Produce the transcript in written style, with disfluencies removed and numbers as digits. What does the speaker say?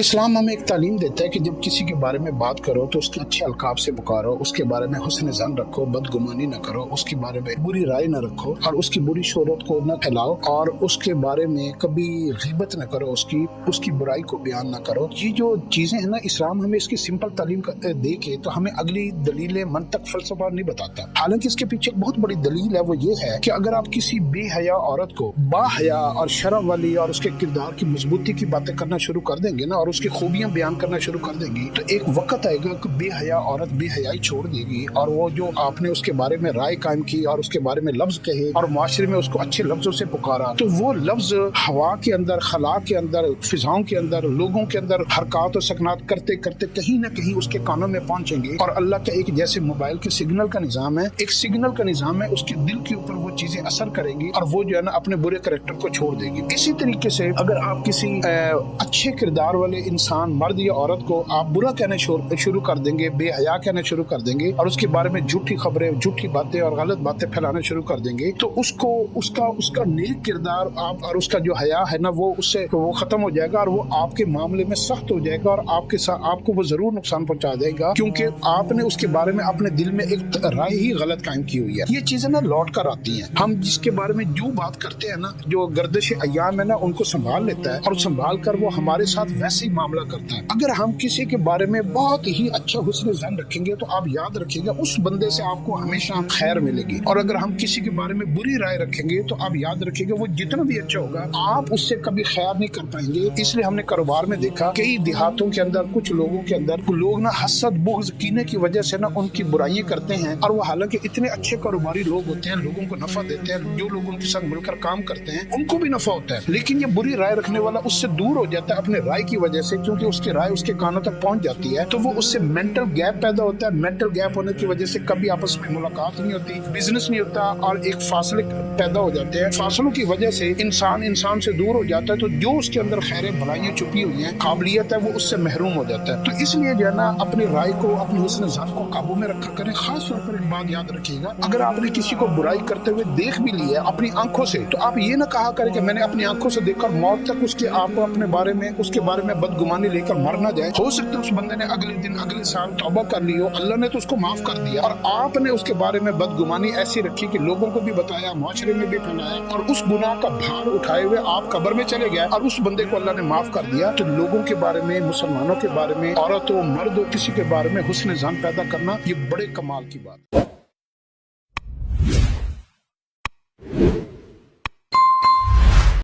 اسلام ہمیں ایک تعلیم دیتا ہے کہ جب کسی کے بارے میں بات کرو تو اس کے اچھے القاب سے پکارو، اس کے بارے میں حسن ظن رکھو، بدگمانی نہ کرو، اس کے بارے میں بری رائے نہ رکھو اور اس کی بری شہرت کو نہ پھیلاؤ اور اس کے بارے میں کبھی غیبت نہ کرو، اس کی برائی کو بیان نہ کرو۔ یہ جو چیزیں ہیں نا، اسلام ہمیں اس کی سمپل تعلیم دے کے تو ہمیں اگلی دلیل منطق فلسفہ نہیں بتاتا، حالانکہ اس کے پیچھے ایک بہت بڑی دلیل ہے۔ وہ یہ ہے کہ اگر آپ کسی بے حیا عورت کو با حیا اور شرم والی اور اس کے کردار کی مضبوطی کی باتیں کرنا شروع کر دیں گے نا اور اس کی خوبیاں بیان کرنا شروع کر دیں گی تو ایک وقت آئے گا کہ بے حیا عورت بے حیائی چھوڑ دے گی، اور وہ جو آپ نے اس کے بارے میں رائے قائم کی اور اس کے بارے میں لفظ کہے اور معاشرے میں اس کو اچھے لفظوں سے پکارا، تو وہ لفظ ہوا کے اندر، خلا کے اندر، فضاؤں کے اندر، لوگوں کے اندر حرکات و سکنات کرتے کرتے کہیں نہ کہیں اس کے کانوں میں پہنچیں گے۔ اور اللہ کا ایک جیسے موبائل کے سگنل کا نظام ہے، ایک سگنل کا نظام ہے، اس کے دل کے اوپر وہ چیزیں اثر کریں گی اور وہ جو ہے نا اپنے برے کریکٹر کو چھوڑ دے گی۔ اسی طریقے سے اگر آپ کسی اچھے کردار والے انسان، مرد یا عورت کو آپ برا کہنا شروع کر دیں گے، بے حیا کہنا شروع کر دیں گے اور اس کے بارے میں جھوٹی خبریں، جھوٹی باتیں اور غلط باتیں پھیلانا شروع کر دیں گے، تو اس کا نیک کردار آپ اور اس کا جو حیا ہے نا وہ اس سے وہ ختم ہو جائے گا اور وہ آپ کے معاملے میں سخت ہو جائے گا اور آپ کو وہ ضرور نقصان پہنچا دے گا، کیونکہ آپ نے اس کے بارے میں اپنے دل میں ایک رائے ہی غلط قائم کی ہوئی ہے۔ یہ چیزیں نا لوٹ کر آتی ہیں، ہم جس کے بارے میں جو بات کرتے ہیں نا، جو گردش ایام ہے نا ان کو سنبھال لیتا ہے اور سنبھال کر وہ ہمارے ساتھ ویسے ہی معاملہ کرتا ہے۔ اگر ہم کسی کے بارے میں بہت ہی اچھا حسن ظن رکھیں گے تو آپ یاد رکھیں گے اس بندے سے آپ کو ہمیشہ خیر ملے گی، اور اگر ہم کسی کے بارے میں بری رائے رکھیں گے تو آپ یاد رکھیں گے وہ جتنا بھی اچھا ہوگا آپ اس سے کبھی خیر نہیں کر پائیں گے۔ اس لیے ہم نے کاروبار میں دیکھا کئی دیہاتوں کے اندر کچھ لوگوں کے اندر لوگ نا حسد، بغض، کینے کی وجہ سے نا ان کی برائیاں کرتے ہیں، اور وہ حالانکہ اتنے اچھے کاروباری لوگ ہوتے ہیں، لوگوں کو نفع دیتے ہیں، جو لوگوں کے ساتھ مل کر کام کرتے ہیں ان کو بھی نفع ہوتا ہے، لیکن یہ بری رائے رکھنے والا اس سے دور ہو جاتا ہے اپنے رائے کی وجہ سے، کیونکہ اس کی رائے اس کے کانوں تک پہنچ جاتی ہے تو وہ اس سے مینٹل گیپ پیدا ہوتا ہے۔ مینٹل گیپ ہونے کی وجہ سے کبھی آپس میں ملاقات نہیں ہوتی، بزنس نہیں ہوتا اور ایک فاصلے پیدا ہو جاتے ہیں۔ فاصلوں کی وجہ سے انسان سے دور ہو جاتا ہے، تو جو اس کے اندر خیریں بھلائیاں چھپی ہوئی ہیں، قابلیت ہے، وہ اس سے محروم ہو جاتا ہے۔ تو اس لیے جو ہے نا اپنی رائے کو، اپنے حسن ظن کو قابو میں رکھا کریں۔ خاص طور پر ایک بات یاد رکھیے گا، اگر آپ نے کسی کو برائی کرتے ہوئے دیکھ بھی لی ہے اپنی آنکھوں سے، تو آپ یہ نہ کہا کریں کہ میں نے اپنی آنکھوں سے دیکھا، موت تک آپ اپنے بارے میں اس کے بارے میں بدگمانی لے کر مر نہ جائے۔ ہو سکتا ہے اس بندے نے اگلے دن، اگلے سال توبہ کر لی ہو، اللہ نے تو اس کو معاف کر دیا، اور آپ نے اس کے بارے میں بدگمانی ایسی رکھی کہ لوگوں کو بھی بتایا، معاشرے میں بھی پھیلایا، اور اس گناہ کا بھار اٹھائے ہوئے آپ قبر میں چلے گئے اور اس بندے کو اللہ نے معاف کر دیا۔ تو لوگوں کے بارے میں، مسلمانوں کے بارے میں، عورت ہو مرد ہو، کسی کے بارے میں حسن ظن پیدا کرنا یہ بڑے کمال کی بات ہے۔